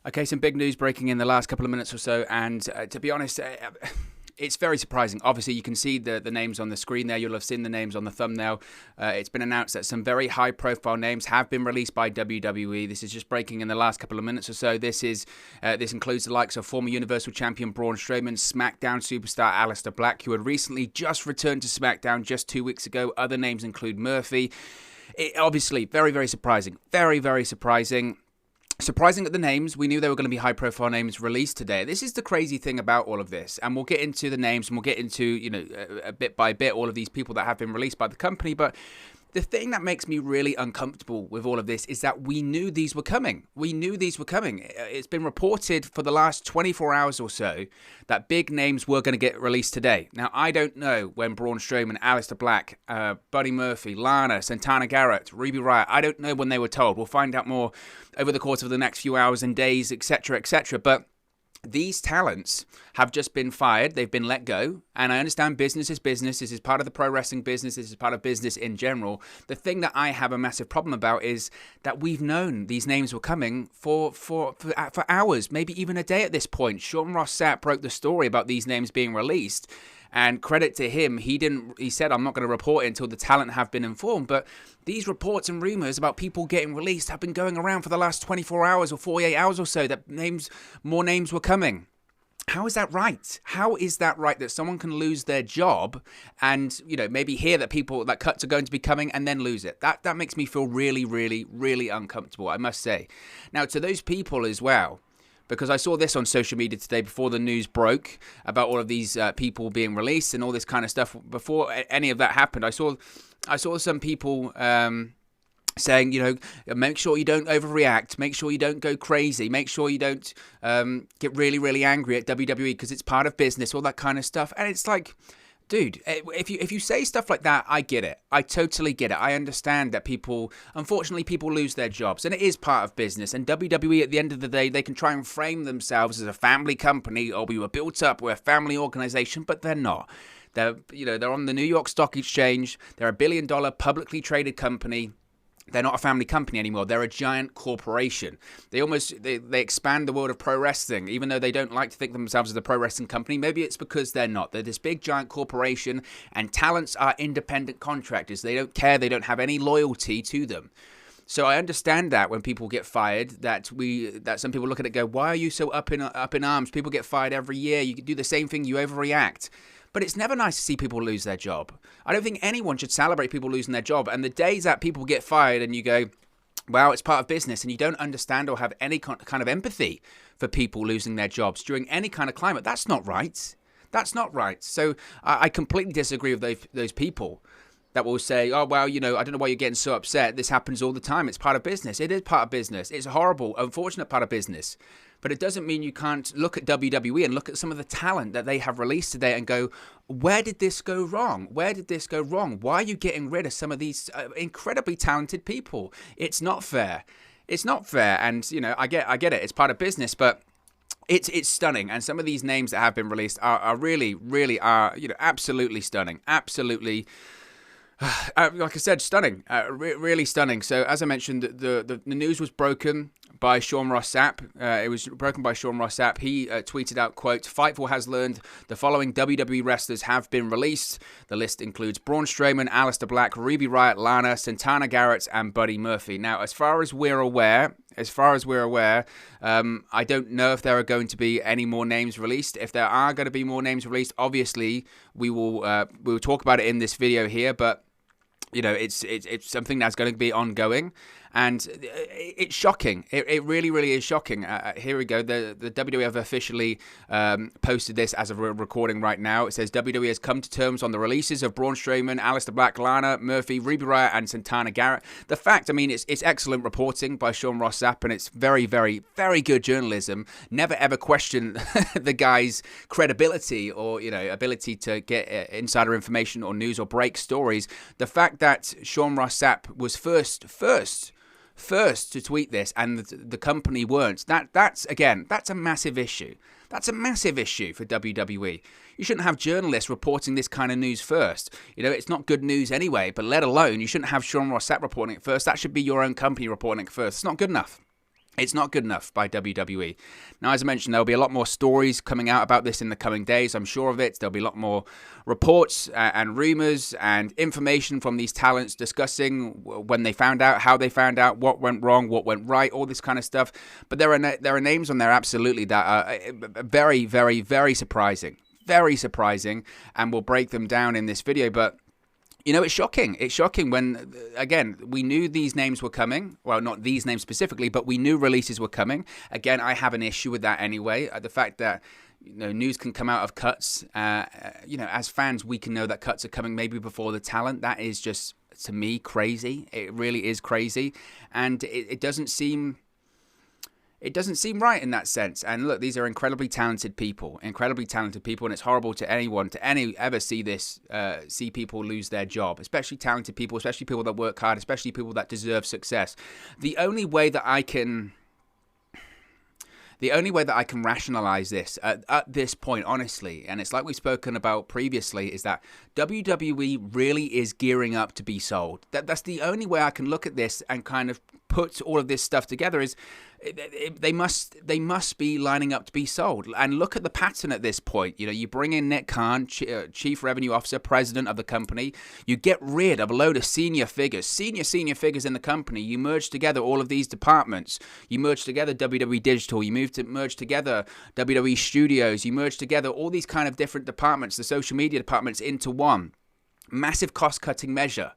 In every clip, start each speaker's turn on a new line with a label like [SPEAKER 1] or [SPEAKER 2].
[SPEAKER 1] Okay, some big news breaking in the last couple of minutes or so, and to be honest, it's very surprising. Obviously, you can see the names on the screen there. You'll have seen the names on the thumbnail. It's been announced that some very high-profile names have been released by WWE. This is just breaking in the last couple of minutes or so. This includes the likes of former Universal Champion Braun Strowman, SmackDown superstar Aleister Black, who had recently just returned to SmackDown just 2 weeks ago. Other names include Murphy. Obviously, very, very surprising. Very, very surprising. Surprising at the names. We knew there were going to be high-profile names released today. This is the crazy thing about all of this, and we'll get into the names, and we'll get into, a bit by bit, all of these people that have been released by the company, but the thing that makes me really uncomfortable with all of this is that we knew these were coming. We knew these were coming. It's been reported for the last 24 hours or so that big names were going to get released today. Now, I don't know when Braun Strowman, Aleister Black, Buddy Murphy, Lana, Santana Garrett, Ruby Riott, I don't know when they were told. We'll find out more over the course of the next few hours and days, etc., etc., but these talents have just been fired. They've been let go. And I understand business is business. This is part of the pro wrestling business. This is part of business in general. The thing that I have a massive problem about is that we've known these names were coming for hours, maybe even a day at this point. Sean Ross Sapp broke the story about these names being released. And credit to him, he said, I'm not going to report it until the talent have been informed. But these reports and rumors about people getting released have been going around for the last 24 hours or 48 hours or so, that more names were coming. How is that right? How is that right that someone can lose their job and, maybe hear that cuts are going to be coming and then lose it? That makes me feel really, really, really uncomfortable, I must say. Now, to those people as well, because I saw this on social media today before the news broke about all of these people being released and all this kind of stuff. Before any of that happened, I saw some people saying, make sure you don't overreact, make sure you don't go crazy, make sure you don't get really, really angry at WWE because it's part of business, all that kind of stuff. And it's like, dude, if you say stuff like that, I get it. I totally get it. I understand that unfortunately, people lose their jobs, and it is part of business. And WWE, at the end of the day, they can try and frame themselves as a family company, or we were built up, we're a family organization, but they're not. They're on the New York Stock Exchange. They're a billion-dollar publicly traded company. They're not a family company anymore. They're a giant corporation. They expand the world of pro wrestling, even though they don't like to think of themselves as a pro wrestling company. Maybe it's because they're not. They're this big giant corporation, and talents are independent contractors. They don't care. They don't have any loyalty to them. So I understand that when people get fired, that some people look at it and go, why are you so up in arms? People get fired every year. You do the same thing. You overreact. But it's never nice to see people lose their job. I don't think anyone should celebrate people losing their job. And the days that people get fired and you go, well, it's part of business, and you don't understand or have any kind of empathy for people losing their jobs during any kind of climate, that's not right. That's not right. So I completely disagree with those people that will say, oh, well, I don't know why you're getting so upset. This happens all the time. It's part of business. It is part of business. It's a horrible, unfortunate part of business. But it doesn't mean you can't look at WWE and look at some of the talent that they have released today and go, where did this go wrong? Where did this go wrong? Why are you getting rid of some of these incredibly talented people? It's not fair. It's not fair. And, I get it. It's part of business, but it's stunning. And some of these names that have been released are really, really absolutely stunning. Absolutely. Like I said, stunning, really stunning. So as I mentioned, the news was broken by Sean Ross Sapp. It was broken by Sean Ross Sapp. He tweeted out, quote, Fightful has learned the following WWE wrestlers have been released. The list includes Braun Strowman, Aleister Black, Ruby Riott, Lana, Santana Garrett, and Buddy Murphy. Now, as far as we're aware, I don't know if there are going to be any more names released. If there are going to be more names released, obviously we'll talk about it in this video here, but it's something that's going to be ongoing, and it's shocking. It really, really is shocking. Here we go. The WWE have officially posted this as of recording right now. It says WWE has come to terms on the releases of Braun Strowman, Aleister Black, Lana, Murphy, Ruby Riott, and Santana Garrett. The fact, it's excellent reporting by Sean Ross Sapp, and it's very, very, very good journalism. Never ever question the guy's credibility or ability to get insider information or news or break stories. The fact that Sean Ross Sapp was first to tweet this and the company weren't, that's a massive issue. That's a massive issue for WWE. You shouldn't have journalists reporting this kind of news first. It's not good news anyway, but let alone you shouldn't have Sean Ross Sapp reporting it first. That should be your own company reporting it first. It's not good enough. It's not good enough by WWE. Now, as I mentioned, there'll be a lot more stories coming out about this in the coming days. I'm sure of it. There'll be a lot more reports and rumors and information from these talents discussing when they found out, how they found out, what went wrong, what went right, all this kind of stuff. But there are names on there absolutely that are very, very, very surprising. Very surprising, and we'll break them down in this video. But you know, it's shocking. It's shocking when, again, we knew these names were coming. Well, not these names specifically, but we knew releases were coming. Again, I have an issue with that anyway. The fact that, you know, news can come out of cuts. You know, as fans, we can know that cuts are coming maybe before the talent. That is just, to me, crazy. It really is crazy. And it doesn't seem... It doesn't seem right in that sense. And look, these are incredibly talented people, and it's horrible to anyone to ever see this, see people lose their job, especially talented people, especially people that work hard, especially people that deserve success. The only way that I can rationalize this at this point, honestly, and it's like we've spoken about previously, is that WWE really is gearing up to be sold. That's the only way I can look at this and kind of put all of this stuff together. Is they must be lining up to be sold. And look at the pattern at this point. You know, you bring in Nick Khan, Chief Revenue Officer, President of the company. You get rid of a load of senior figures in the company. You merge together all of these departments. You merge together WWE Digital. You merge together WWE Studios. You merge together all these kind of different departments, the social media departments, into one. Massive cost-cutting measure.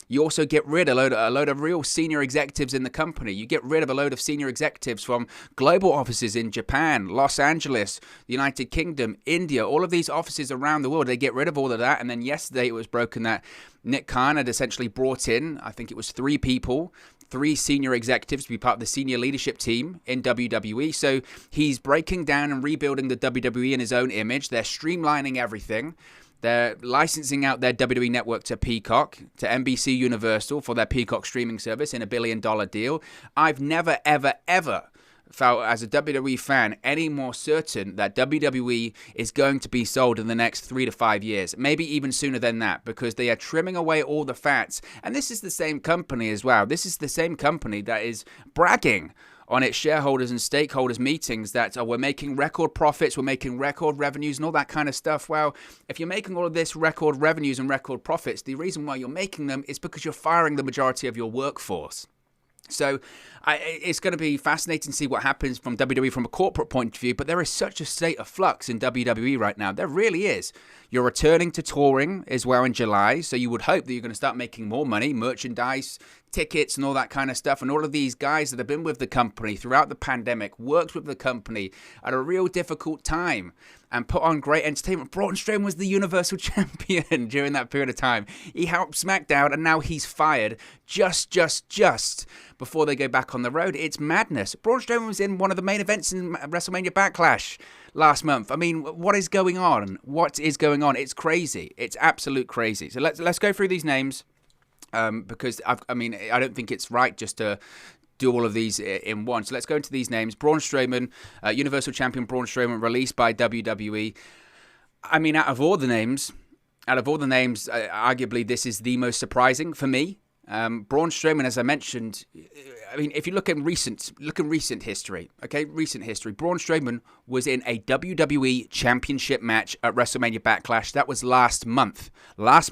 [SPEAKER 1] You also get rid of a load of real senior executives in the company. You get rid of a load of senior executives from global offices in Japan, Los Angeles, the United Kingdom, India, all of these offices around the world. They get rid of all of that. And then yesterday it was broken that Nick Khan had essentially brought in, I think it was 3 senior executives to be part of the senior leadership team in WWE. So he's breaking down and rebuilding the WWE in his own image. They're streamlining everything. They're licensing out their WWE network to Peacock, to NBC Universal for their Peacock streaming service in a $1 billion deal. I've never, ever, ever felt, as a WWE fan, any more certain that WWE is going to be sold in the next 3 to 5 years, maybe even sooner than that, because they are trimming away all the fats. And this is the same company as well. This is the same company that is bragging on its shareholders and stakeholders meetings that we're making record profits, we're making record revenues and all that kind of stuff. Well, if you're making all of this record revenues and record profits, the reason why you're making them is because you're firing the majority of your workforce. So it's going to be fascinating to see what happens from WWE from a corporate point of view, but there is such a state of flux in WWE right now. There really is. You're returning to touring as well in July, so you would hope that you're going to start making more money, merchandise, tickets, and all that kind of stuff. And all of these guys that have been with the company throughout the pandemic, worked with the company at a real difficult time, and put on great entertainment. Braun Strowman was the Universal Champion during that period of time. He helped SmackDown, and now he's fired just before they go back on the road. It's madness. Braun Strowman was in one of the main events in WrestleMania Backlash last month. I mean, what is going on? What is going on? It's crazy. It's absolute crazy. So let's go through these names, because I don't think it's right just to do all of these in one. So let's go into these names. Braun Strowman, Universal Champion Braun Strowman, released by WWE. I mean, out of all the names, arguably this is the most surprising for me. Braun Strowman, as I mentioned, I mean, if you look in recent history, Braun Strowman was in a WWE Championship match at WrestleMania Backlash. That was last month. Braun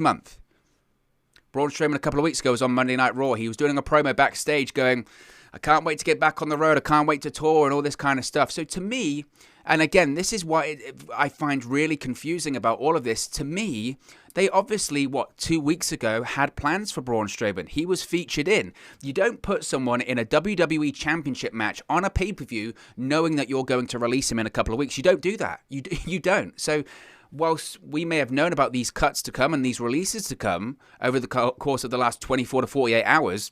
[SPEAKER 1] Strowman a couple of weeks ago was on Monday Night Raw. He was doing a promo backstage going, I can't wait to get back on the road. I can't wait to tour and all this kind of stuff. So to me, and again, this is what I find really confusing about all of this. To me, they obviously, 2 weeks ago, had plans for Braun Strowman. He was featured in. You don't put someone in a WWE Championship match on a pay-per-view knowing that you're going to release him in a couple of weeks. You don't do that. You don't. So whilst we may have known about these cuts to come and these releases to come over the course of the last 24 to 48 hours,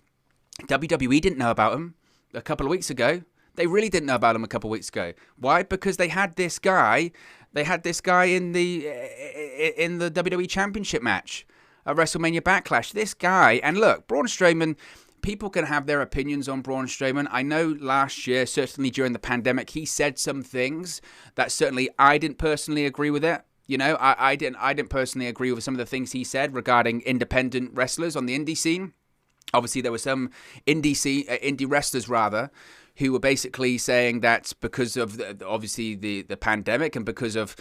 [SPEAKER 1] WWE didn't know about them a couple of weeks ago. They really didn't know about him a couple of weeks ago. Why? Because they had this guy. They had this guy in the WWE Championship match at WrestleMania Backlash. This guy, and look, Braun Strowman. People can have their opinions on Braun Strowman. I know last year, certainly during the pandemic, he said some things that certainly I didn't personally agree with it. You know, I didn't personally agree with some of the things he said regarding independent wrestlers on the indie scene. Obviously, there were some indie wrestlers, who were basically saying that because of obviously the pandemic and because of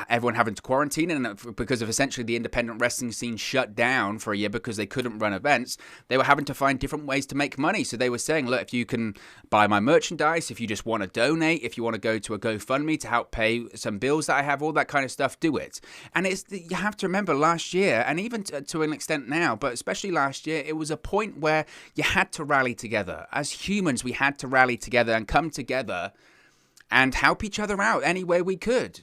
[SPEAKER 1] everyone having to quarantine and because of essentially the independent wrestling scene shut down for a year because they couldn't run events, they were having to find different ways to make money. So they were saying, look, if you can buy my merchandise, if you just want to donate, if you want to go to a GoFundMe to help pay some bills that I have, all that kind of stuff, do it. And you have to remember last year, and even to an extent now, but especially last year, it was a point where you had to rally together. As humans, we had to rally together and come together and help each other out any way we could.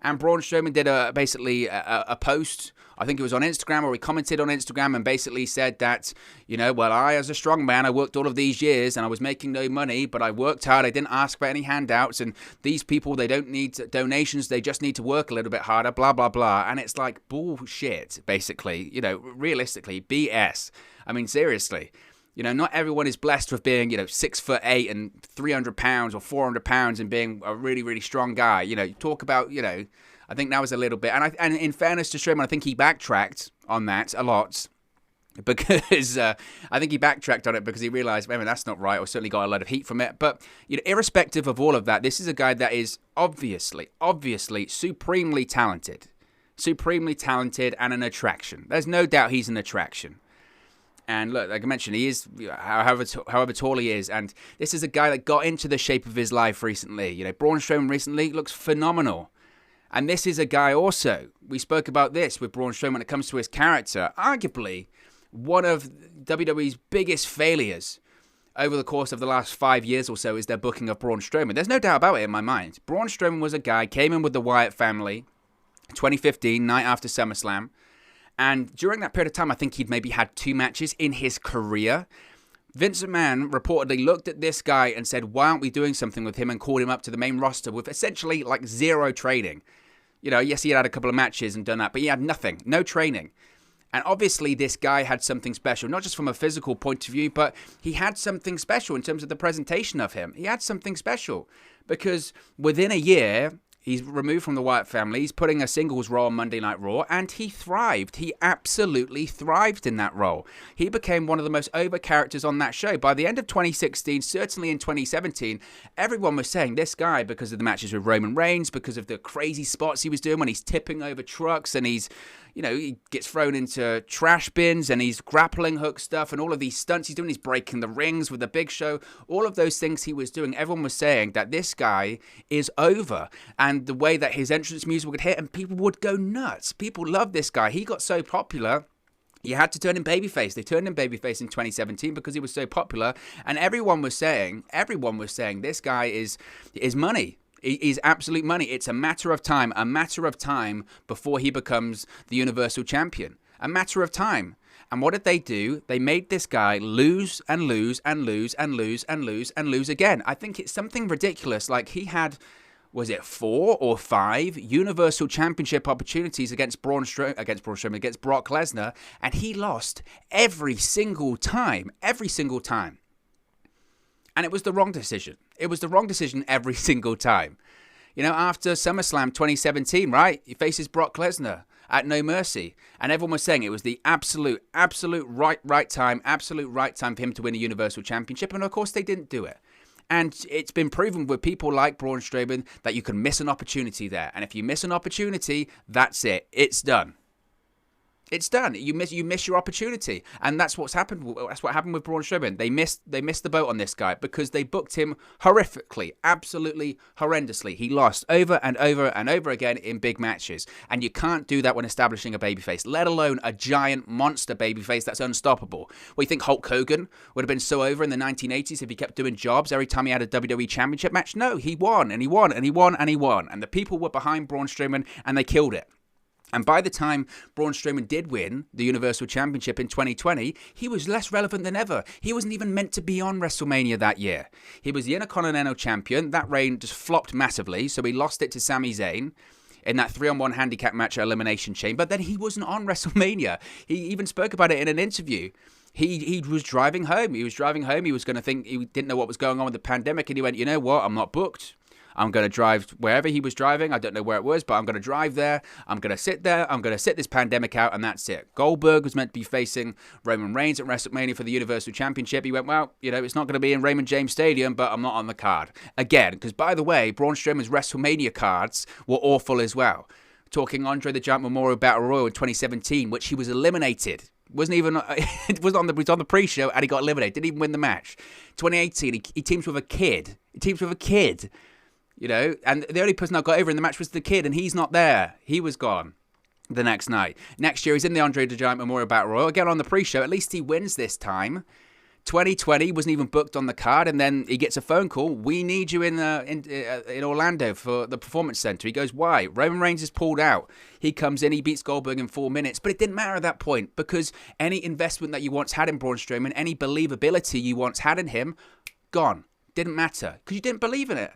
[SPEAKER 1] And Braun Strowman did basically a post, I think it was on Instagram, or he commented on Instagram and basically said that, well, I, as a strong man, I worked all of these years and I was making no money, but I worked hard. I didn't ask for any handouts. And these people, they don't need donations. They just need to work a little bit harder, blah, blah, blah. And it's like bullshit, basically, realistically, BS. I mean, seriously. Not everyone is blessed with being, 6'8" and 300 pounds or 400 pounds and being a really, really strong guy. Talk about, I think that was a little bit. And in fairness to Strowman, I think he backtracked on that a lot because I think he backtracked on it because he realized, maybe that's not right, or certainly got a lot of heat from it. But, irrespective of all of that, this is a guy that is obviously supremely talented and an attraction. There's no doubt he's an attraction. And look, like I mentioned, he is, however tall he is. And this is a guy that got into the shape of his life recently. Braun Strowman recently looks phenomenal. And this is a guy also, we spoke about this with Braun Strowman when it comes to his character. Arguably, one of WWE's biggest failures over the course of the last 5 years or so is their booking of Braun Strowman. There's no doubt about it in my mind. Braun Strowman was a guy, came in with the Riot family, 2015, night after SummerSlam. And during that period of time, I think he'd maybe had 2 matches in his career. Vince McMahon reportedly looked at this guy and said, why aren't we doing something with him, and called him up to the main roster with essentially like zero training. Yes, he had a couple of matches and done that, but he had nothing, no training. And obviously this guy had something special, not just from a physical point of view, but he had something special in terms of the presentation of him. He had something special because within a year, he's removed from the Wyatt family. He's putting a singles role on Monday Night Raw, and he thrived. He absolutely thrived in that role. He became one of the most over characters on that show. By the end of 2016, certainly in 2017, everyone was saying this guy, because of the matches with Roman Reigns, because of the crazy spots he was doing when he's tipping over trucks and he's, he gets thrown into trash bins and he's grappling hook stuff and all of these stunts he's doing. He's breaking the rings with the Big Show. All of those things he was doing, everyone was saying that this guy is over. And the way that his entrance music would hit and people would go nuts. People love this guy. He got so popular, you had to turn him babyface. They turned him babyface in 2017 because he was so popular. And everyone was saying this guy is money. He's absolute money. It's a matter of time before he becomes the Universal Champion. A matter of time. And what did they do? They made this guy lose and lose and lose and lose and lose and lose again. I think it's something ridiculous. Like he had, was it 4 or 5 Universal Championship opportunities against Brock Lesnar, and he lost every single time. And it was the wrong decision. It was the wrong decision every single time. After SummerSlam 2017, right? He faces Brock Lesnar at No Mercy. And everyone was saying it was the absolute right time for him to win a Universal Championship. And of course, they didn't do it. And it's been proven with people like Braun Strowman that you can miss an opportunity there. And if you miss an opportunity, that's it. It's done. It's done. You miss your opportunity, and that's what's happened. That's what happened with Braun Strowman. They missed the boat on this guy because they booked him horrifically, absolutely horrendously. He lost over and over and over again in big matches, and you can't do that when establishing a babyface, let alone a giant monster babyface that's unstoppable. Well, you think Hulk Hogan would have been so over in the 1980s if he kept doing jobs every time he had a WWE Championship match? No, he won and he won and he won and he won, and the people were behind Braun Strowman and they killed it. And by the time Braun Strowman did win the Universal Championship in 2020, he was less relevant than ever. He wasn't even meant to be on WrestleMania that year. He was the Intercontinental Champion. That reign just flopped massively, so he lost it to Sami Zayn in that 3-on-1 handicap match at Elimination Chamber. Then he wasn't on WrestleMania. He even spoke about it in an interview. He was driving home. He was going to think, he didn't know what was going on with the pandemic, and he went, you know what, I'm not booked. I'm going to drive wherever he was driving. I don't know where it was, but I'm going to drive there. I'm going to sit there. I'm going to sit this pandemic out, and that's it. Goldberg was meant to be facing Roman Reigns at WrestleMania for the Universal Championship. He went, well, it's not going to be in Raymond James Stadium, but I'm not on the card. Again, because by the way, Braun Strowman's WrestleMania cards were awful as well. Talking Andre the Giant Memorial Battle Royal in 2017, which he was eliminated. Wasn't even it was on the pre-show and he got eliminated. Didn't even win the match. 2018, he teams with a kid. And the only person that got over in the match was the kid, and he's not there. He was gone the next night. Next year, he's in the Andre the Giant Memorial Battle Royal again on the pre-show. At least he wins this time. 2020 wasn't even booked on the card, and then he gets a phone call. We need you in Orlando for the Performance Center. He goes, why? Roman Reigns is pulled out. He comes in, he beats Goldberg in 4 minutes, but it didn't matter at that point because any investment that you once had in Braun Strowman, any believability you once had in him, gone. Didn't matter because you didn't believe in it.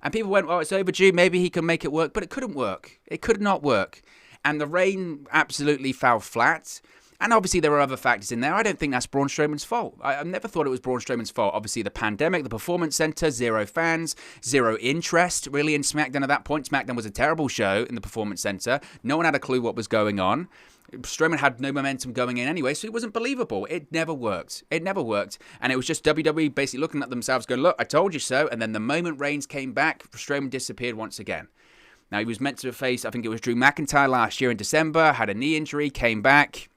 [SPEAKER 1] And people went, well, it's overdue. Maybe he can make it work, but it couldn't work. It could not work. And the reign absolutely fell flat. And obviously there are other factors in there. I don't think that's Braun Strowman's fault. I never thought it was Braun Strowman's fault. Obviously the pandemic, the Performance Center, 0 fans, 0 interest really in SmackDown at that point. SmackDown was a terrible show in the Performance Center. No one had a clue what was going on. Strowman had no momentum going in anyway, so it wasn't believable. It never worked. And it was just WWE basically looking at themselves going, look, I told you so. And then the moment Reigns came back, Strowman disappeared once again. Now he was meant to face, I think it was Drew McIntyre last year in December, had a knee injury, came back.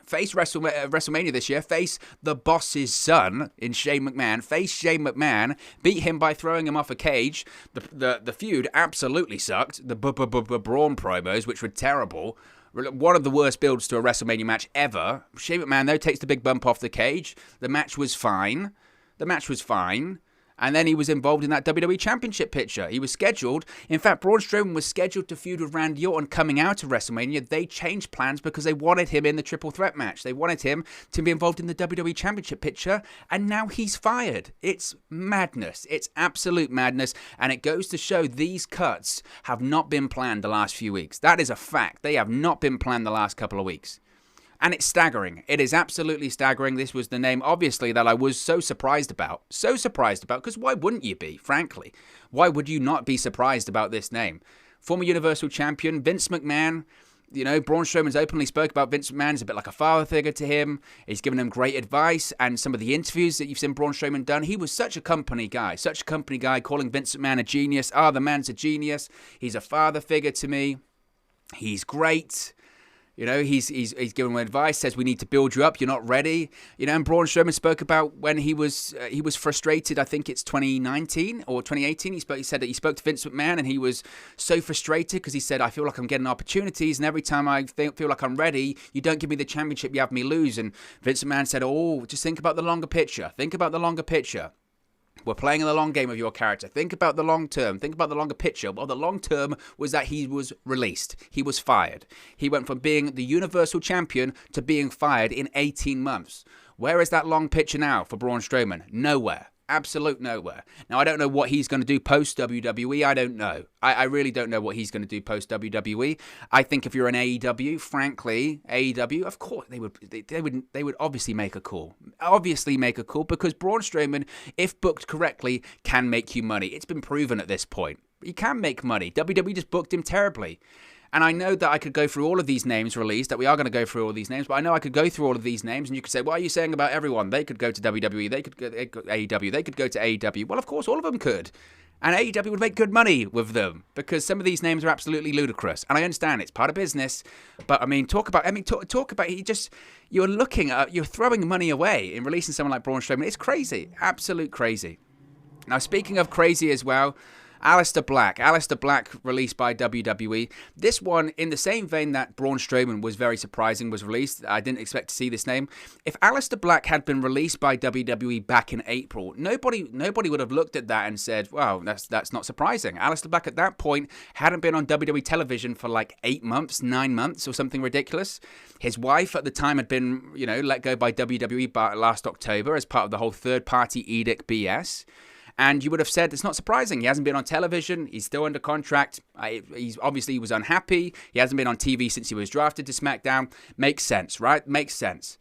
[SPEAKER 1] Face WrestleMania this year, face the boss's son in Shane McMahon, face Shane McMahon, beat him by throwing him off a cage. The feud absolutely sucked. The Braun promos, which were terrible. One of the worst builds to a WrestleMania match ever. Shane McMahon, though, takes the big bump off the cage. The match was fine. And then he was involved in that WWE Championship picture. He was scheduled. In fact, Braun Strowman was scheduled to feud with Randy Orton coming out of WrestleMania. They changed plans because they wanted him in the triple threat match. They wanted him to be involved in the WWE Championship picture. And now he's fired. It's madness. It's absolute madness. And it goes to show these cuts have not been planned the last few weeks. That is a fact. They have not been planned the last couple of weeks. And it's staggering. It is absolutely staggering. This was the name, obviously, that I was so surprised about. Because why wouldn't you be, frankly? Why would you not be surprised about this name? Former Universal Champion, Vince McMahon. Braun Strowman's openly spoke about Vince McMahon. He's a bit like a father figure to him. He's given him great advice. And some of the interviews that you've seen Braun Strowman done, he was such a company guy, calling Vince McMahon a genius. The man's a genius. He's a father figure to me. He's great. He's giving him advice, says we need to build you up, you're not ready. And Braun Strowman spoke about when he was frustrated, I think it's 2019 or 2018, he said that he spoke to Vince McMahon and he was so frustrated because he said, I feel like I'm getting opportunities and every time I feel like I'm ready, you don't give me the championship, you have me lose. And Vince McMahon said, just think about the longer picture. We're playing in the long game of your character. Think about the long term. Think about the longer picture. Well, the long term was that he was released. He was fired. He went from being the Universal Champion to being fired in 18 months. Where is that long picture now for Braun Strowman? Nowhere. Absolute nowhere. Now, I don't know what he's going to do post-WWE. I don't know. I really don't know what he's going to do post-WWE. I think if you're an AEW, frankly, AEW, of course, they would obviously make a call. Because Braun Strowman, if booked correctly, can make you money. It's been proven at this point. He can make money. WWE just booked him terribly. And I know that I could go through all of these names released, that we are going to go through all these names, but I know I could go through all of these names, and you could say, what are you saying about everyone? They could go to WWE, they could go to AEW, they could go to AEW. Well, of course, all of them could. And AEW would make good money with them, because some of these names are absolutely ludicrous. And I understand it's part of business, but talk about, you're throwing money away in releasing someone like Braun Strowman. It's crazy, absolute crazy. Now, speaking of crazy as well, Aleister Black released by WWE. This one, in the same vein that Braun Strowman was very surprising, was released. I didn't expect to see this name. If Aleister Black had been released by WWE back in April, nobody would have looked at that and said, wow, that's not surprising. Aleister Black at that point hadn't been on WWE television for like 8 months, 9 months or something ridiculous. His wife at the time had been, let go by WWE last October as part of the whole third-party edict BS. And you would have said it's not surprising. He hasn't been on television. He's still under contract. He was unhappy. He hasn't been on TV since he was drafted to SmackDown. Makes sense, right? Makes sense.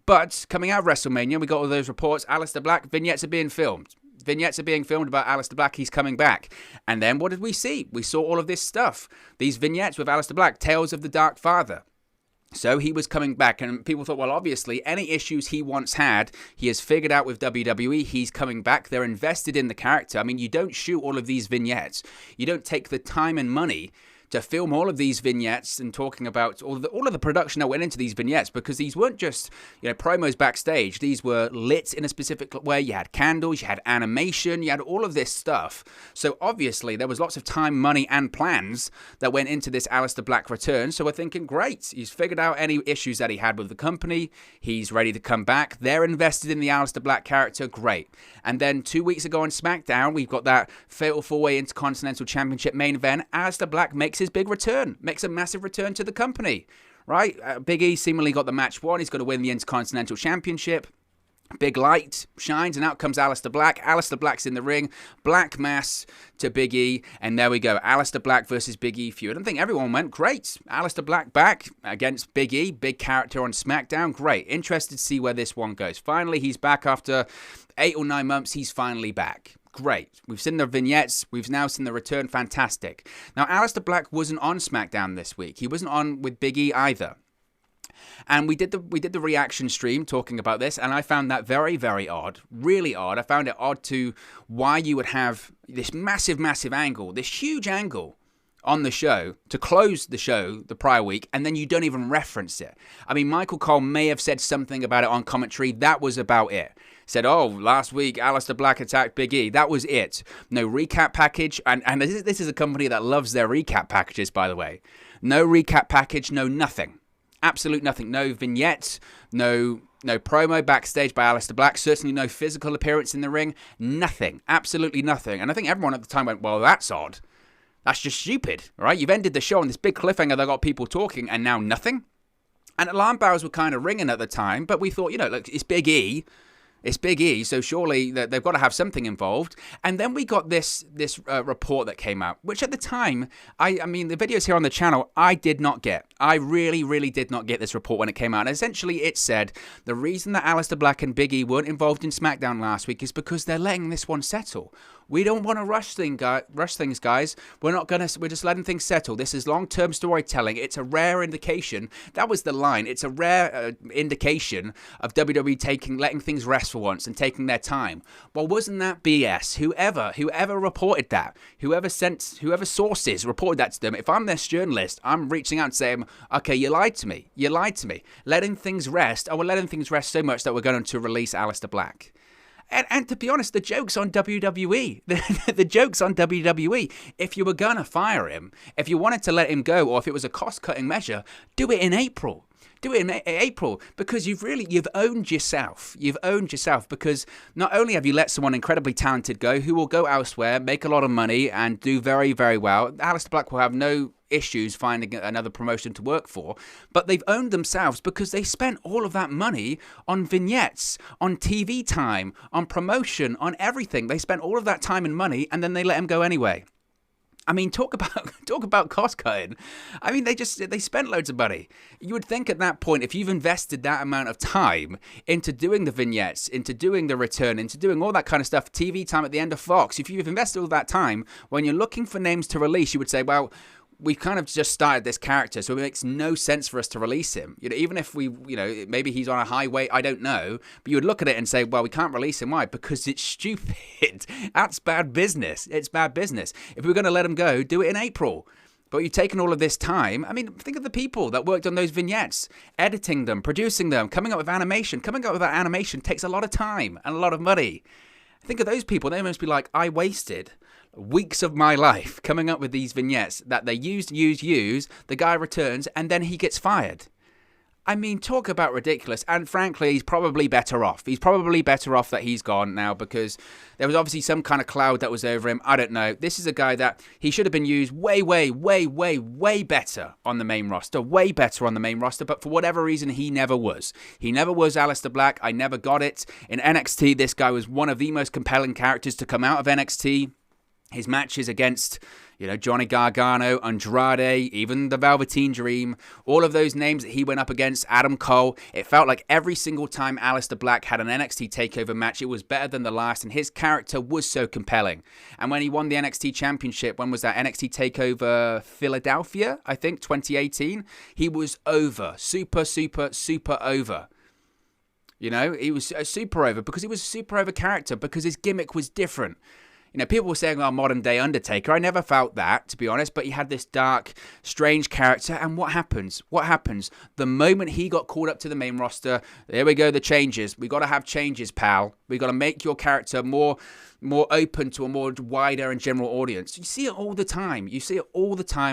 [SPEAKER 1] But coming out of WrestleMania, we got all those reports. Aleister Black vignettes are being filmed. vignettes are being filmed about Aleister Black. He's coming back. And then what did we see? We saw all of this stuff. These vignettes with Aleister Black, Tales of the Dark Father. So he was coming back, and people thought, well, obviously, any issues he once had, he has figured out with WWE. He's coming back. They're invested in the character. I mean, you don't shoot all of these vignettes. You don't take the time and money to film all of these vignettes and talking about all of the production that went into these vignettes, because these weren't just, promos backstage. These were lit in a specific way. You had candles, you had animation, you had all of this stuff. So obviously there was lots of time, money, and plans that went into this Aleister Black return. So we're thinking, great, he's figured out any issues that he had with the company. He's ready to come back. They're invested in the Aleister Black character. Great. And then 2 weeks ago on SmackDown, we've got that Fatal 4-Way Intercontinental Championship main event. Aleister Black makes his big return, makes a massive return to the company, right? Big E seemingly got the match won. He's got to win the Intercontinental Championship. Big light shines, and out comes Aleister Black. Aleister Black's in the ring. Black mass to Big E, and there we go. Aleister Black versus Big E feud. I think everyone went, great. Aleister Black back against Big E. Big character on SmackDown. Great. Interested to see where this one goes. Finally, he's back after 8 or 9 months. He's finally back. Great. We've seen the vignettes. We've now seen the return. Fantastic. Now, Aleister Black wasn't on SmackDown this week. He wasn't on with Big E either. And we did the reaction stream talking about this, and I found that very, very odd. Really odd. I found it odd to why you would have this massive, massive angle, this huge angle on the show to close the show the prior week, and then you don't even reference it. I mean, Michael Cole may have said something about it on commentary. That was about it. Said, oh, last week Aleister Black attacked Big E. That was it. No recap package. And this is a company that loves their recap packages, by the way. No recap package, no nothing. Absolute nothing. No vignettes, no promo backstage by Aleister Black. Certainly no physical appearance in the ring. Nothing. Absolutely nothing. And I think everyone at the time went, well, that's odd. That's just stupid, right? You've ended the show on this big cliffhanger that got people talking, and now nothing. And alarm bells were kind of ringing at the time, but we thought, look, it's Big E. It's Big E, so surely they've got to have something involved. And then we got this report that came out, which at the time, I mean, the videos here on the channel, I did not get. I really, really did not get this report when it came out. And essentially, it said the reason that Aleister Black and Big E weren't involved in SmackDown last week is because they're letting this one settle. We don't want to rush things, guys. We're just letting things settle. This is long-term storytelling. It's a rare indication. That was the line. It's a rare indication of WWE letting things rest for once and taking their time. Well, wasn't that BS? Whoever reported that, whoever sources reported that to them, if I'm this journalist, I'm reaching out and saying, okay, you lied to me. You lied to me. Letting things rest. Oh, we're letting things rest so much that we're going to release Aleister Black. And to be honest, the joke's on WWE. The joke's on WWE. If you were going to fire him, if you wanted to let him go, or if it was a cost-cutting measure, do it in April. Do it in April, because you've owned yourself. You've owned yourself, because not only have you let someone incredibly talented go, who will go elsewhere, make a lot of money, and do very, very well. Aleister Black will have no issues finding another promotion to work for, but they've owned themselves because they spent all of that money on vignettes, on TV time, on promotion, on everything. They spent all of that time and money, and then they let him go anyway. I mean, talk about cost cutting. I mean, they spent loads of money. You would think at that point, if you've invested that amount of time into doing the vignettes, into doing the return, into doing all that kind of stuff, TV time at the end of Fox, if you've invested all that time, when you're looking for names to release, you would say, well, we've kind of just started this character, so it makes no sense for us to release him. Even if we, maybe he's on a high weight, I don't know. But you would look at it and say, well, we can't release him. Why? Because it's stupid. That's bad business. It's bad business. If we're going to let him go, do it in April. But you've taken all of this time. I mean, think of the people that worked on those vignettes, editing them, producing them, coming up with animation. Coming up with that animation takes a lot of time and a lot of money. Think of those people. They must be like, I wasted weeks of my life coming up with these vignettes that they use, the guy returns, and then he gets fired. I mean, talk about ridiculous. And frankly, he's probably better off. He's probably better off that he's gone now, because there was obviously some kind of cloud that was over him. I don't know. This is a guy that he should have been used way, way, way, way, way better on the main roster. Way better on the main roster. But for whatever reason, he never was. He never was Aleister Black. I never got it. In NXT, this guy was one of the most compelling characters to come out of NXT. His matches against, Johnny Gargano, Andrade, even the Velveteen Dream, all of those names that he went up against, Adam Cole, it felt like every single time Aleister Black had an NXT TakeOver match, it was better than the last, and his character was so compelling. And when he won the NXT Championship, when was that? NXT TakeOver Philadelphia, I think, 2018, he was over. Super, super, super over. He was super over because he was a super over character, because his gimmick was different. People were saying, modern day Undertaker. I never felt that, to be honest, but he had this dark, strange character. And what happens? The moment he got called up to the main roster, there we go, the changes. We got to have changes, pal. We got to make your character more open to a more wider and general audience. You see it all the time.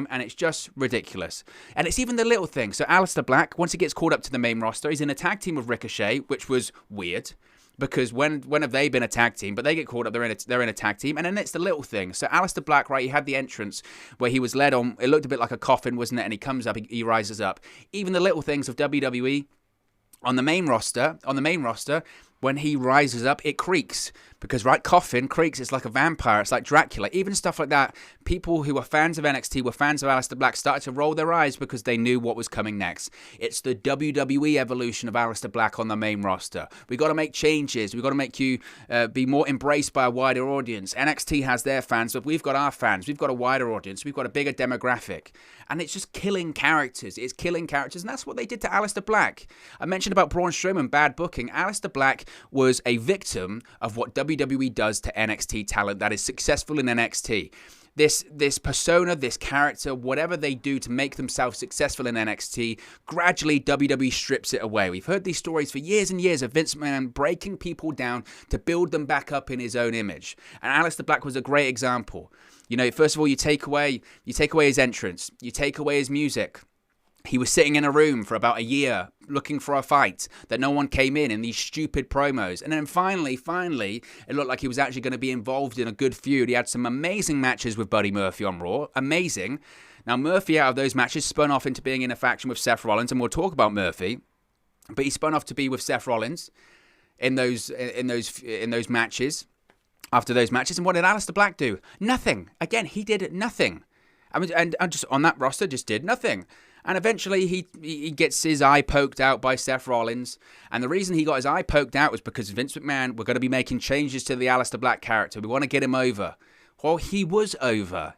[SPEAKER 1] And it's just ridiculous. And it's even the little things. So Aleister Black, once he gets called up to the main roster, he's in a tag team with Ricochet, which was weird. Because when have they been a tag team? But they get called up, they're in a tag team. And then it's the little thing. So Aleister Black, right, he had the entrance where he was led on, it looked a bit like a coffin, wasn't it? And he comes up, he rises up. Even the little things of WWE on the main roster, when he rises up, it creaks. Because, right, coffin creaks, it's like a vampire, it's like Dracula. Even stuff like that, people who were fans of NXT, were fans of Aleister Black, started to roll their eyes because they knew what was coming next. It's the WWE evolution of Aleister Black on the main roster. We got to make changes. We got to make you be more embraced by a wider audience. NXT has their fans, but we've got our fans. We've got a wider audience. We've got a bigger demographic. And it's just killing characters. It's killing characters, and that's what they did to Aleister Black. I mentioned about Braun Strowman, bad booking. Aleister Black was a victim of what WWE does to NXT talent that is successful in NXT. This persona, this character, whatever they do to make themselves successful in NXT, gradually WWE strips it away. We've heard these stories for years and years of Vince McMahon breaking people down to build them back up in his own image. And Aleister Black was a great example. First of all, you take away his entrance, you take away his music. He was sitting in a room for about a year looking for a fight that no one came in these stupid promos. And then finally, it looked like he was actually going to be involved in a good feud. He had some amazing matches with Buddy Murphy on Raw. Amazing. Now, Murphy, out of those matches, spun off into being in a faction with Seth Rollins, and we'll talk about Murphy. But he spun off to be with Seth Rollins in those matches. After those matches, and what did Aleister Black do? Nothing. Again, he did nothing. And just on that roster, just did nothing. And eventually he gets his eye poked out by Seth Rollins. And the reason he got his eye poked out was because Vince McMahon, we're going to be making changes to the Aleister Black character. We want to get him over. Well, he was over.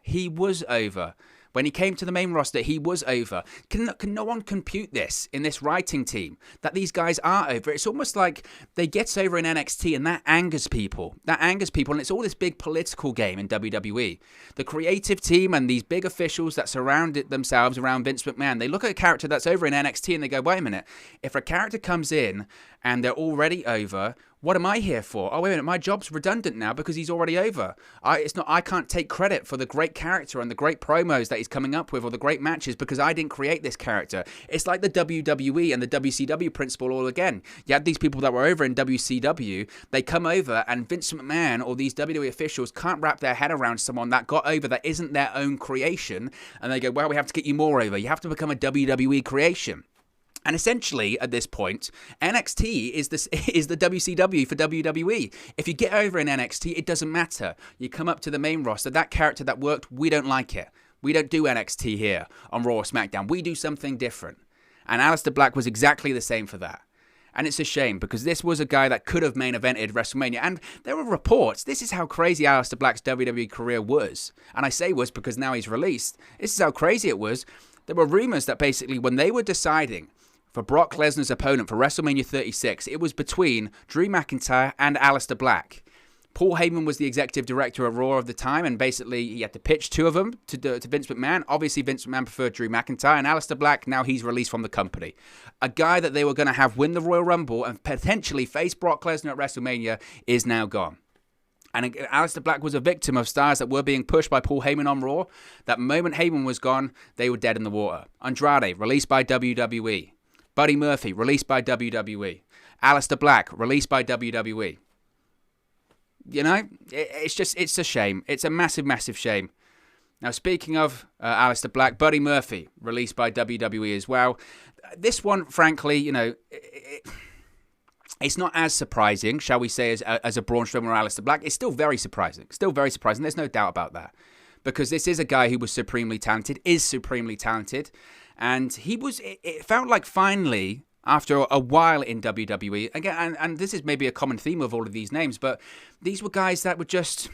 [SPEAKER 1] When he came to the main roster, he was over. Can no one compute this in this writing team, that these guys are over? It's almost like they get over in NXT, and that angers people. And it's all this big political game in WWE. The creative team and these big officials that surround themselves around Vince McMahon, they look at a character that's over in NXT and they go, wait a minute, if a character comes in and they're already over, what am I here for? Oh, wait a minute, my job's redundant now because he's already over. I can't take credit for the great character and the great promos that he's coming up with or the great matches because I didn't create this character. It's like the WWE and the WCW principle all again. You had these people that were over in WCW, they come over and Vince McMahon or these WWE officials can't wrap their head around someone that got over that isn't their own creation, and they go, well, we have to get you more over. You have to become a WWE creation. And essentially, at this point, NXT is the WCW for WWE. If you get over in NXT, it doesn't matter. You come up to the main roster, that character that worked, we don't like it. We don't do NXT here on Raw or SmackDown. We do something different. And Aleister Black was exactly the same for that. And it's a shame because this was a guy that could have main evented WrestleMania. And there were reports. This is how crazy Aleister Black's WWE career was. And I say was because now he's released. This is how crazy it was. There were rumors that basically when they were deciding for Brock Lesnar's opponent for WrestleMania 36, it was between Drew McIntyre and Aleister Black. Paul Heyman was the executive director at Raw of the time, and basically he had to pitch two of them to Vince McMahon. Obviously, Vince McMahon preferred Drew McIntyre, and Aleister Black, now he's released from the company. A guy that they were going to have win the Royal Rumble and potentially face Brock Lesnar at WrestleMania is now gone. And Aleister Black was a victim of stars that were being pushed by Paul Heyman on Raw. That moment Heyman was gone, they were dead in the water. Andrade, released by WWE. Buddy Murphy, released by WWE. Aleister Black, released by WWE. It's a shame. It's a massive, massive shame. Now, speaking of Aleister Black, Buddy Murphy, released by WWE as well. This one, frankly, It's not as surprising, shall we say, as a Braun Strowman or Aleister Black. It's still very surprising. Still very surprising. There's no doubt about that. Because this is a guy who was supremely talented, is supremely talented. And it felt like finally, after a while in WWE, again, and this is maybe a common theme of all of these names, but these were guys that were just,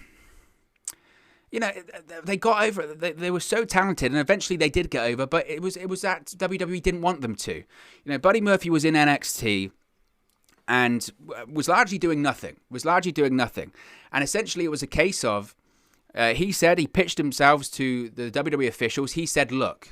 [SPEAKER 1] they got over it. They were so talented, and eventually they did get over, but it was that WWE didn't want them to. Buddy Murphy was in NXT, and was largely doing nothing. And essentially it was a case of, he pitched himself to the WWE officials. He said, look,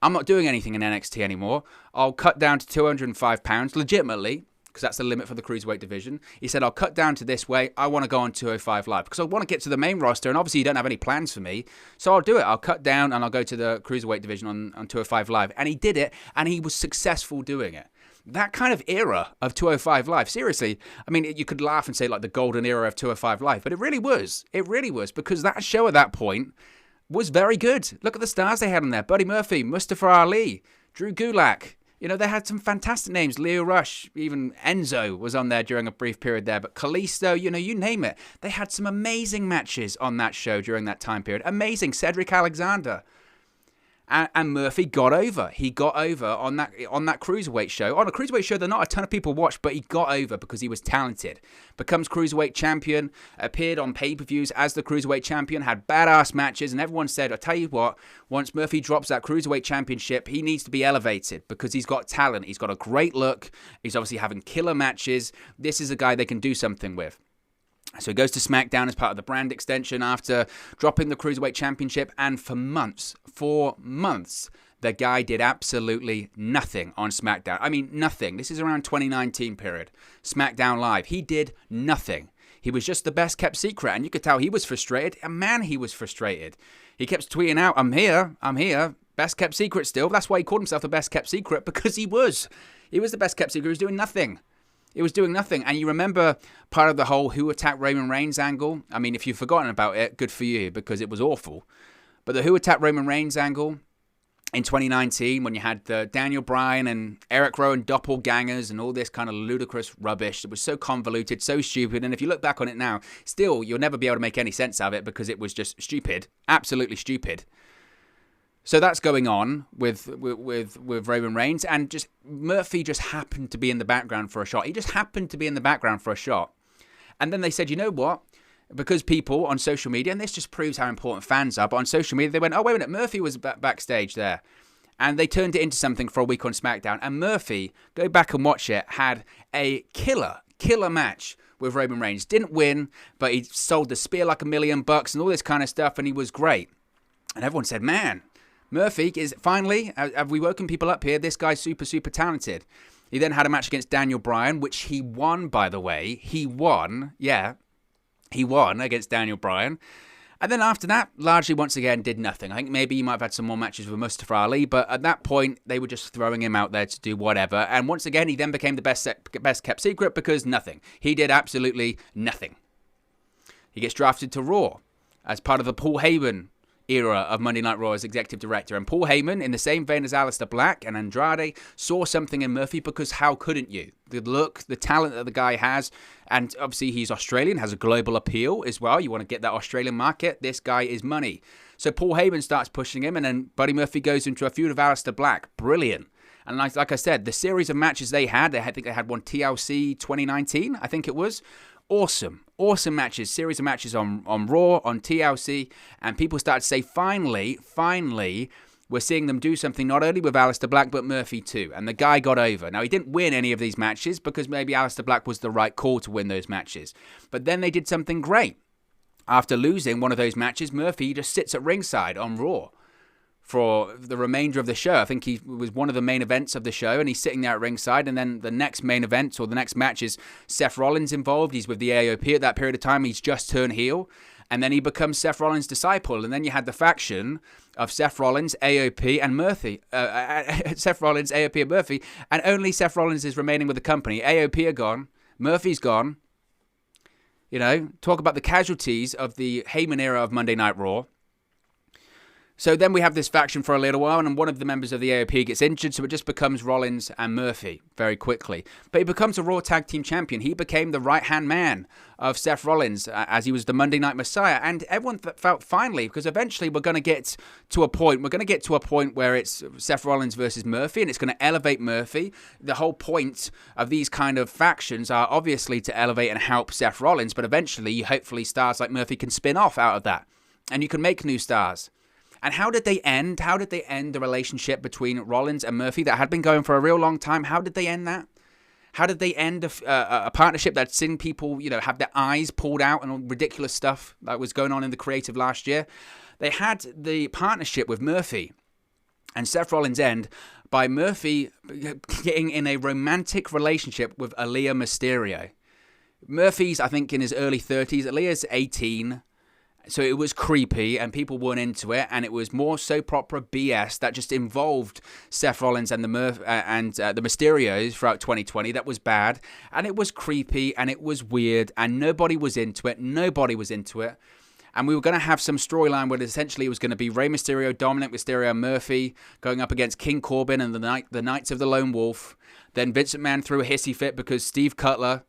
[SPEAKER 1] I'm not doing anything in NXT anymore. I'll cut down to 205 pounds, legitimately, because that's the limit for the Cruiserweight division. He said, I'll cut down to this way. I want to go on 205 Live, because I want to get to the main roster, and obviously you don't have any plans for me, so I'll do it. I'll cut down, and I'll go to the Cruiserweight division on 205 Live. And he did it, and he was successful doing it. That kind of era of 205 Live, seriously, I mean, you could laugh and say like the golden era of 205 Live, but it really was. It really was, because that show at that point was very good. Look at the stars they had on there. Buddy Murphy, Mustafa Ali, Drew Gulak. They had some fantastic names. Leo Rush, even Enzo was on there during a brief period there. But Kalisto, you name it. They had some amazing matches on that show during that time period. Amazing. Cedric Alexander. And Murphy got over. He got over on that Cruiserweight show. On a Cruiserweight show that not a ton of people watched, but he got over because he was talented. Becomes Cruiserweight champion, appeared on pay-per-views as the Cruiserweight champion, had badass matches, and everyone said, I tell you what, once Murphy drops that Cruiserweight championship, he needs to be elevated because he's got talent. He's got a great look. He's obviously having killer matches. This is a guy they can do something with. So he goes to SmackDown as part of the brand extension after dropping the Cruiserweight Championship. And for months, the guy did absolutely nothing on SmackDown. I mean, nothing. This is around 2019 period. SmackDown Live. He did nothing. He was just the best kept secret. And you could tell he was frustrated. And man, he was frustrated. He kept tweeting out, I'm here. Best kept secret still. That's why he called himself the best kept secret, because he was. He was the best kept secret. He was doing nothing. And you remember part of the whole who attacked Roman Reigns angle? I mean, if you've forgotten about it, good for you, because it was awful. But the who attacked Roman Reigns angle in 2019, when you had the Daniel Bryan and Eric Rowan doppelgangers and all this kind of ludicrous rubbish, it was so convoluted, so stupid. And if you look back on it now, still, you'll never be able to make any sense of it because it was just stupid, absolutely stupid. So that's going on with Roman Reigns, and just Murphy just happened to be in the background for a shot. He just happened to be in the background for a shot. And then they said, you know what? Because people on social media, and this just proves how important fans are, but on social media, they went, oh, wait a minute, Murphy was backstage there. And they turned it into something for a week on SmackDown. And Murphy, go back and watch it, had a killer match with Roman Reigns. Didn't win, but he sold the spear like $1 million and all this kind of stuff, and he was great. And everyone said, man, Murphy is finally, have we woken people up here? This guy's super, super talented. He then had a match against Daniel Bryan, which he won, by the way. He won against Daniel Bryan. And then after that, largely once again, did nothing. I think maybe he might have had some more matches with Mustafa Ali, but at that point, they were just throwing him out there to do whatever. And once again, he then became the best kept secret because nothing. He did absolutely nothing. He gets drafted to Raw as part of the Paul Heyman era of Monday Night Raw as executive director. And Paul Heyman, in the same vein as Aleister Black and Andrade, saw something in Murphy, because how couldn't you? The look, the talent that the guy has, and obviously he's Australian, has a global appeal as well. You want to get that Australian market. This guy is money. So Paul Heyman starts pushing him, and then Buddy Murphy goes into a feud with Aleister Black. Brilliant. And like I said, the series of matches they had, I think they had one TLC 2019, I think it was. Awesome matches, series of matches on Raw, on TLC, and people started to say, finally, we're seeing them do something not only with Aleister Black, but Murphy too, and the guy got over. Now, he didn't win any of these matches, because maybe Aleister Black was the right call to win those matches, but then they did something great. After losing one of those matches, Murphy just sits at ringside on Raw for the remainder of the show. I think he was one of the main events of the show, and he's sitting there at ringside, and then the next main event or the next match is Seth Rollins involved. He's with the AOP at that period of time. He's just turned heel, and then he becomes Seth Rollins' disciple, and then you had the faction of Seth Rollins, AOP, and Murphy. Seth Rollins, AOP, and Murphy, and only Seth Rollins is remaining with the company. AOP are gone. Murphy's gone. You know, talk about the casualties of the Heyman era of Monday Night Raw. So then we have this faction for a little while, and one of the members of the AOP gets injured, so it just becomes Rollins and Murphy very quickly. But he becomes a Raw Tag Team Champion. He became the right-hand man of Seth Rollins as he was the Monday Night Messiah, and everyone felt finally, because eventually we're going to get to a point where it's Seth Rollins versus Murphy, and it's going to elevate Murphy. The whole point of these kind of factions are obviously to elevate and help Seth Rollins, but eventually, hopefully, stars like Murphy can spin off out of that, and you can make new stars. And how did they end? How did they end the relationship between Rollins and Murphy that had been going for a real long time? How did they end that? How did they end a partnership that's seen people, have their eyes pulled out and all ridiculous stuff that was going on in the creative last year? They had the partnership with Murphy and Seth Rollins end by Murphy getting in a romantic relationship with Aaliyah Mysterio. Murphy's, I think, in his early 30s. Aaliyah's 18. So it was creepy and people weren't into it, and it was more soap opera BS that just involved Seth Rollins and the Mysterios throughout 2020. That was bad, and it was creepy and it was weird, and nobody was into it. And we were going to have some storyline where essentially it was going to be Rey Mysterio, Dominic Mysterio, and Murphy going up against King Corbin and the Knights of the Lone Wolf. Then Vince McMahon threw a hissy fit because Steve Cutler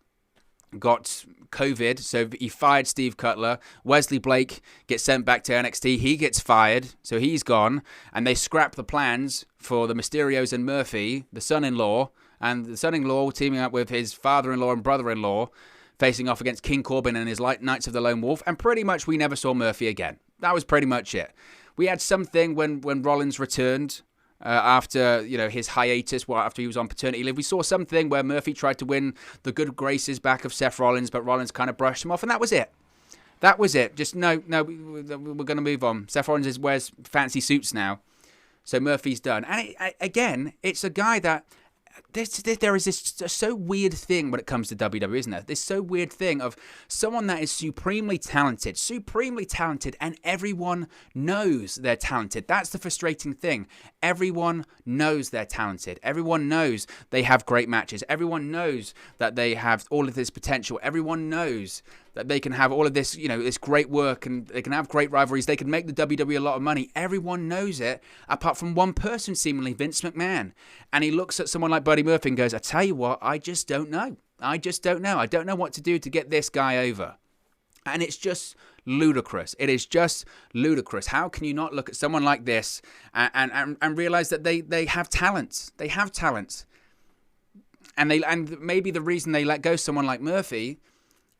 [SPEAKER 1] got COVID, so he fired Steve Cutler. Wesley Blake gets sent back to NXT. He gets fired, so he's gone. And they scrap the plans for the Mysterios and Murphy, the son-in-law, and the son-in-law teaming up with his father-in-law and brother-in-law, facing off against King Corbin and his Knights of the Lone Wolf. And pretty much we never saw Murphy again. That was pretty much it. We had something when Rollins returned. After his hiatus, after he was on paternity leave, we saw something where Murphy tried to win the good graces back of Seth Rollins, but Rollins kind of brushed him off, and that was it. That was it. Just no, we're going to move on. Seth Rollins wears fancy suits now, so Murphy's done. And again, it's a guy that there is this so weird thing when it comes to WWE, isn't there? This so weird thing of someone that is supremely talented, and everyone knows they're talented. That's the frustrating thing. Everyone knows they're talented. Everyone knows they have great matches. Everyone knows that they have all of this potential. Everyone knows that they can have all of this, this great work, and they can have great rivalries. They can make the WWE a lot of money. Everyone knows it, apart from one person, seemingly Vince McMahon. And he looks at someone like Buddy Murphy and goes, I tell you what, I just don't know. I don't know what to do to get this guy over. And it's just ludicrous. It is just ludicrous. How can you not look at someone like this and realize that they have talent? They have talent. And maybe the reason they let go someone like Murphy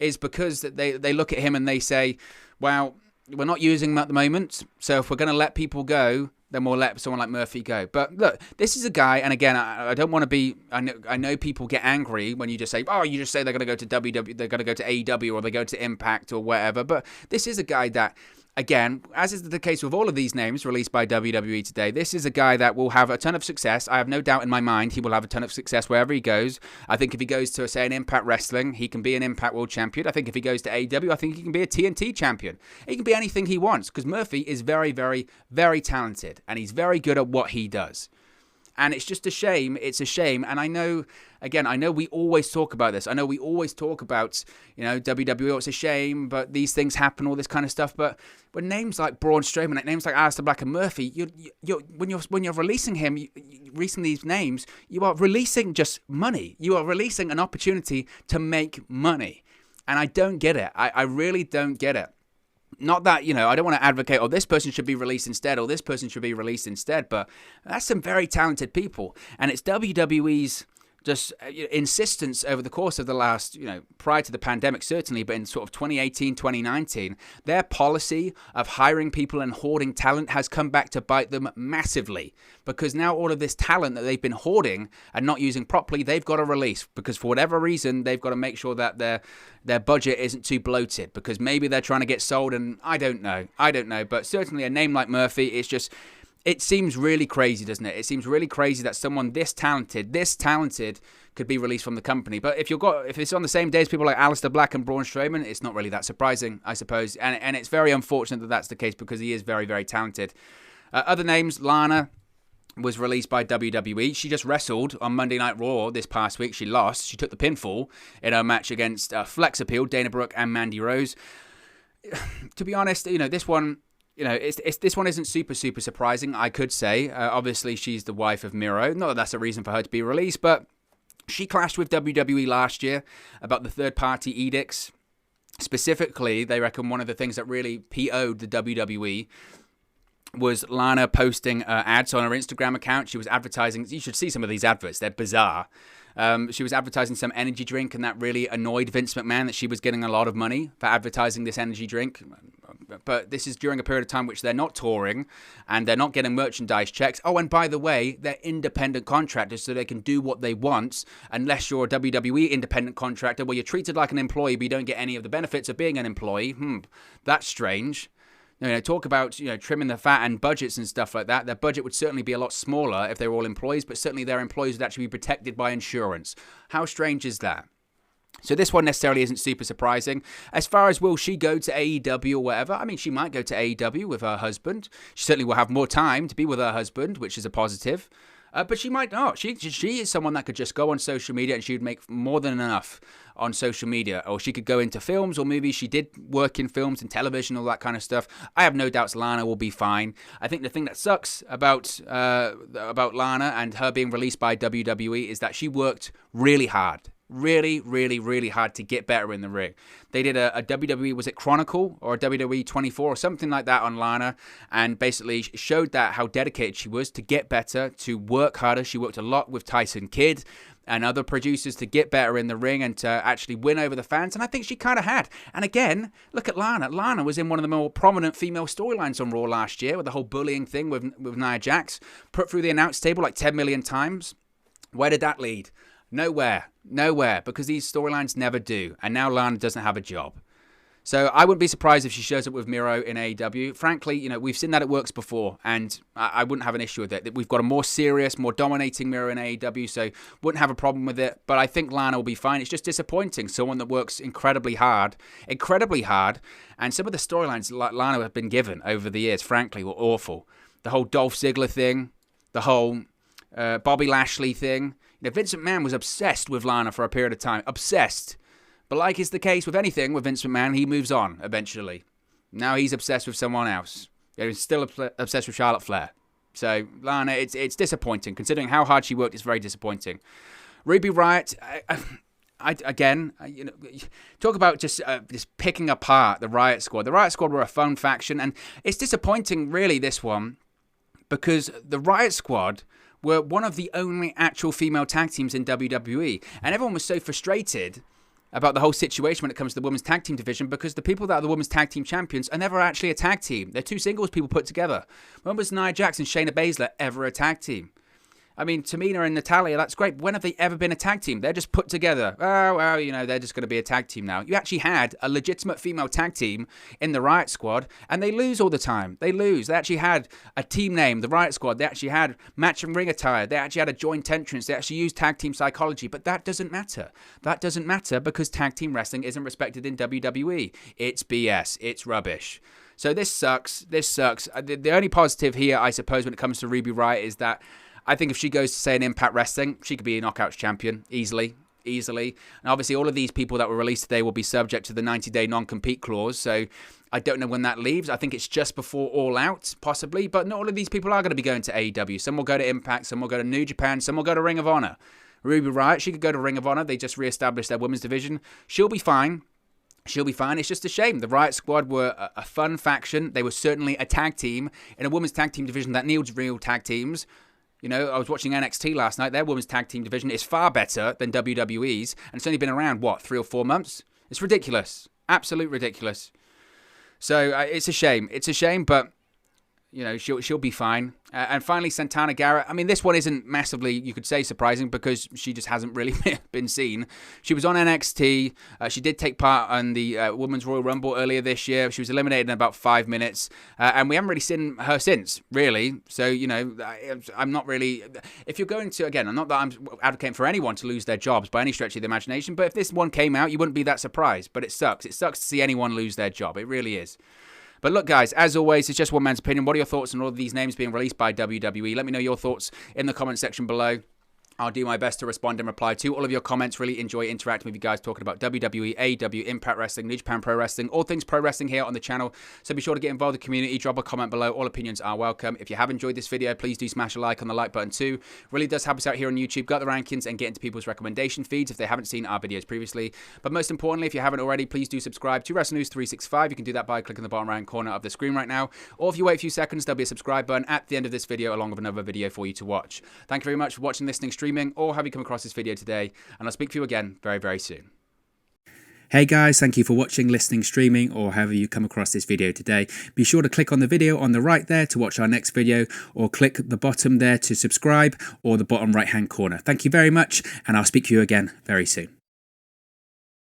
[SPEAKER 1] is because they look at him and they say, well, we're not using him at the moment, so if we're going to let people go, then we'll let someone like Murphy go. But look, this is a guy, and again, I don't want to be, I know people get angry when you just say they're going to go to WWE, they're going to go to AEW, or they go to Impact or whatever, but this is a guy that, again, as is the case with all of these names released by WWE today, this is a guy that will have a ton of success. I have no doubt in my mind he will have a ton of success wherever he goes. I think if he goes to, say, an Impact Wrestling, he can be an Impact World Champion. I think if he goes to AEW, I think he can be a TNT Champion. He can be anything he wants, because Murphy is very, very, very talented, and he's very good at what he does. And it's just a shame. It's a shame. And I know we always talk about this. I know we always talk about, WWE, it's a shame, but these things happen, all this kind of stuff. But when names like Braun Strowman, names like Aleister Black and Murphy, when you're releasing him, releasing these names, you are releasing just money. You are releasing an opportunity to make money. And I don't get it. I really don't get it. Not that, I don't want to advocate, this person should be released instead, or this person should be released instead, but that's some very talented people. And it's WWE's just insistence over the course of the last, prior to the pandemic, certainly, but in sort of 2018, 2019, their policy of hiring people and hoarding talent has come back to bite them massively, because now all of this talent that they've been hoarding and not using properly, they've got to release, because for whatever reason, they've got to make sure that their budget isn't too bloated, because maybe they're trying to get sold, and I don't know, but certainly a name like Murphy, it seems really crazy, doesn't it? It seems really crazy that someone this talented could be released from the company. But if it's on the same day as people like Aleister Black and Braun Strowman, it's not really that surprising, I suppose. And it's very unfortunate that that's the case, because he is very, very talented. Other names, Lana was released by WWE. She just wrestled on Monday Night Raw this past week. She lost. She took the pinfall in her match against Flex Appeal, Dana Brooke and Mandy Rose. To be honest, this one, this one isn't super surprising, I could say. Obviously, she's the wife of Miro. Not that that's a reason for her to be released, but she clashed with WWE last year about the third-party edicts. Specifically, they reckon one of the things that really PO'd the WWE was Lana posting ads on her Instagram account. She was advertising. You should see some of these adverts. They're bizarre. She was advertising some energy drink, and that really annoyed Vince McMahon that she was getting a lot of money for advertising this energy drink. But this is during a period of time which they're not touring and they're not getting merchandise checks. Oh, and by the way, they're independent contractors, so they can do what they want unless you're a WWE independent contractor where you're treated like an employee but you don't get any of the benefits of being an employee. That's strange. Talk about, trimming the fat and budgets and stuff like that. Their budget would certainly be a lot smaller if they were all employees, but certainly their employees would actually be protected by insurance. How strange is that? So this one necessarily isn't super surprising. As far as will she go to AEW or whatever, I mean, she might go to AEW with her husband. She certainly will have more time to be with her husband, which is a positive. But she might not. She is someone that could just go on social media and she would make more than enough on social media. Or she could go into films or movies. She did work in films and television, all that kind of stuff. I have no doubts Lana will be fine. I think the thing that sucks about Lana and her being released by WWE is that she worked really hard. Really hard to get better in the ring. They did a WWE, was it Chronicle or a WWE 24 or something like that on Lana, and basically showed that how dedicated she was to get better, to work harder. She worked a lot with Tyson Kidd and other producers to get better in the ring and to actually win over the fans, and I think she kind of had. And again, look at Lana. Lana was in one of the more prominent female storylines on Raw last year with the whole bullying thing with Nia Jax, put through the announce table like 10 million times. Where did that lead? Nowhere, because these storylines never do. And now Lana doesn't have a job. So I wouldn't be surprised if she shows up with Miro in AEW. Frankly, we've seen that it works before, and I wouldn't have an issue with it. We've got a more serious, more dominating Miro in AEW, so wouldn't have a problem with it. But I think Lana will be fine. It's just disappointing. Someone that works incredibly hard, and some of the storylines Lana have been given over the years, frankly, were awful. The whole Dolph Ziggler thing, the whole Bobby Lashley thing. Vince McMahon was obsessed with Lana for a period of time. Obsessed. But like is the case with anything with Vince McMahon, he moves on eventually. Now he's obsessed with someone else. He's still obsessed with Charlotte Flair. So Lana, it's disappointing. Considering how hard she worked, it's very disappointing. Ruby Riott, talk about just picking apart the Riot Squad. The Riot Squad were a fun faction, and it's disappointing, really, this one, because the Riot Squad were one of the only actual female tag teams in WWE. And everyone was so frustrated about the whole situation when it comes to the women's tag team division because the people that are the women's tag team champions are never actually a tag team. They're two singles people put together. When was Nia Jax and Shayna Baszler ever a tag team? I mean, Tamina and Natalya, that's great. When have they ever been a tag team? They're just put together. Oh, well, they're just going to be a tag team now. You actually had a legitimate female tag team in the Riot Squad, and they lose all the time. They lose. They actually had a team name, the Riot Squad. They actually had match and ring attire. They actually had a joint entrance. They actually used tag team psychology, but that doesn't matter. That doesn't matter because tag team wrestling isn't respected in WWE. It's BS. It's rubbish. So this sucks. The only positive here, I suppose, when it comes to Ruby Riott is that I think if she goes to, say, an Impact Wrestling, she could be a Knockouts champion easily. And obviously, all of these people that were released today will be subject to the 90-day non-compete clause. So I don't know when that leaves. I think it's just before All Out, possibly. But not all of these people are going to be going to AEW. Some will go to Impact. Some will go to New Japan. Some will go to Ring of Honor. Ruby Riott, she could go to Ring of Honor. They just re-established their women's division. She'll be fine. It's just a shame. The Riot Squad were a fun faction. They were certainly a tag team in a women's tag team division that needs real tag teams. I was watching NXT last night. Their women's tag team division is far better than WWE's. And it's only been around, 3 or 4 months? It's ridiculous. Absolute ridiculous. So it's a shame. But, she'll be fine. And finally, Santana Garrett. I mean, this one isn't massively, you could say, surprising because she just hasn't really been seen. She was on NXT. She did take part on the Women's Royal Rumble earlier this year. She was eliminated in about 5 minutes. And we haven't really seen her since, really. So, I'm not really... If you're going to... Again, I'm not that I'm advocating for anyone to lose their jobs by any stretch of the imagination. But if this one came out, you wouldn't be that surprised. But it sucks. It sucks to see anyone lose their job. It really is. But look, guys, as always, it's just one man's opinion. What are your thoughts on all of these names being released by WWE? Let me know your thoughts in the comment section below. I'll do my best to respond and reply to all of your comments. Really enjoy interacting with you guys, talking about WWE, AEW, Impact Wrestling, New Japan Pro Wrestling, all things pro wrestling here on the channel. So be sure to get involved in the community. Drop a comment below. All opinions are welcome. If you have enjoyed this video, please do smash a like on the like button too. Really does help us out here on YouTube. Got the rankings and get into people's recommendation feeds if they haven't seen our videos previously. But most importantly, if you haven't already, please do subscribe to Wrestle News 365. You can do that by clicking the bottom right corner of the screen right now. Or if you wait a few seconds, there'll be a subscribe button at the end of this video along with another video for you to watch. Thank you very much for watching, listening, streaming, or have you come across this video today, and I'll speak to you again very, very soon.
[SPEAKER 2] Hey guys, thank you for watching, listening, streaming, or however you come across this video today. Be sure to click on the video on the right there to watch our next video, or click the bottom there to subscribe, or the bottom right hand corner. Thank you very much, and I'll speak to you again very soon.